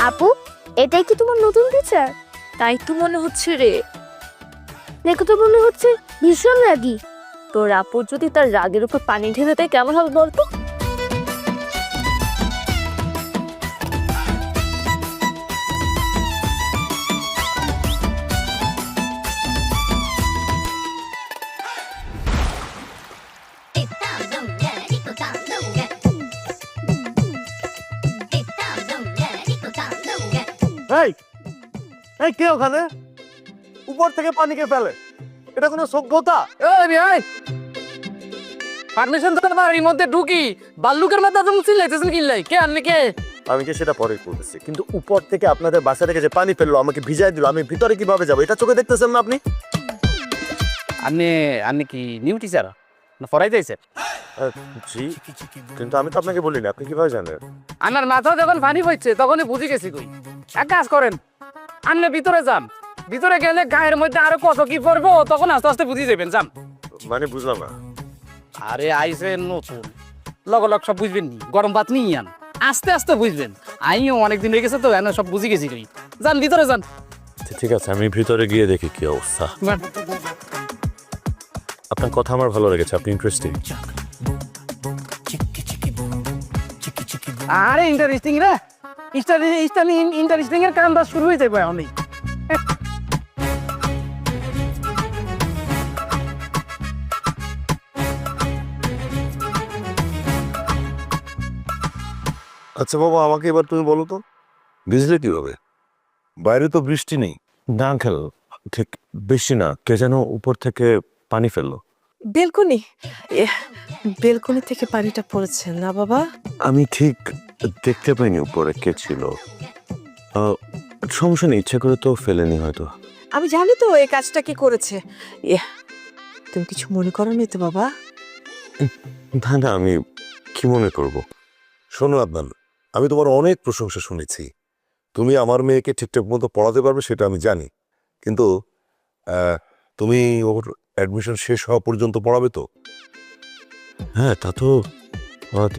আপু, এটাই কি তোমার নতুন টিচার? তাই তো মনে হচ্ছে রে। দেখো তো মনে হচ্ছে ভীষণ রাগী। তোর আপুর যদি তার রাগের উপর পানি ঢেলে দেয় কেমন হবে বলতো? এই এই কে ওখানে উপর থেকে পানিকে ফেলে? এটা কোনো সভ্যতা? পারমিশন তো বাড়ির মধ্যে ঢুকি বাল্লুকের মাথা তুমি চিল্লাইতেছেন কিল্লাই কে আনলে কে? আমি কি সেটা পরে করতেছি, কিন্তু উপর থেকে আপনাদের বাসা থেকে যে পানি ফেললো আমাকে ভিজাই দিল, আমি ভিতরে কিভাবে যাবো এটা চোখে দেখতেছেন না আপনি? আন্নে কি নিউ টিচার না ফরাই যাইছে? জি, কিন্তু আমি তো আপনাকে বলিনি, আপনি কিভাবে জানেন? আন্নার মাথা যখন পানি হচ্ছে তখনই বুঝে গেছি কই। এক কাজ করেন, আন্নে ভিতরে যান, ভিতরে গেলে গায়ের মধ্যে আরো কত কি পড়বো তখন আস্তে আস্তে বুঝে যাবেন। যান। মানে বুঝলাম না। আরে আইসে নতুন লগ লগ সব বুঝবেন নি, গরম ভাত নিয়ে আন, আস্তে আস্তে বুঝবেন। আইও অনেকদিন হয়ে গেছে তো এনে সব বুঝে গেছি কই। যান ভিতরে যান। ঠিক আছে, আমি ভিতরে গিয়ে দেখি কি অবস্থা। আপনার কথা আমার ভালো লেগেছে, আপনি ইন্টারেস্টিং। আরে ইন্টারেস্টিং রে, ইন্টারেস্টিং এর কামটা শুরু হয়ে যাবে অনেক। আচ্ছা বাবা, আমাকে এবার তুমি বলো তো, ভিজলে কিভাবে? বাইরে তো বৃষ্টি নেই। না আঙ্কেল, ঠিক বৃষ্টি না, কে যেন উপর থেকে পানি ফেললো। বেলকনি, বেলকনি থেকে পানিটা পড়েছে না বাবা? আমি ঠিক দেখতে পাইনি উপরে কে ছিল। সমস্যা নেই, ইচ্ছে করে তো ফেলেনি হয়তো। আমি জানি তো এই কাজটা কি করেছে। তুমি কিছু মনে করো নি তো বাবা? না না, আমি কি মনে করব? শোনো আদনান, আমি তোমার অনেক প্রশংসা শুনেছি, তুমি আমার মেয়েকে ঠিকঠাক মতো পড়াতে পারবে সেটা আমি জানি, কিন্তু তুমি ওর অ্যাডমিশন শেষ হওয়া পর্যন্ত পড়াবে তো? হ্যাঁ, তা তো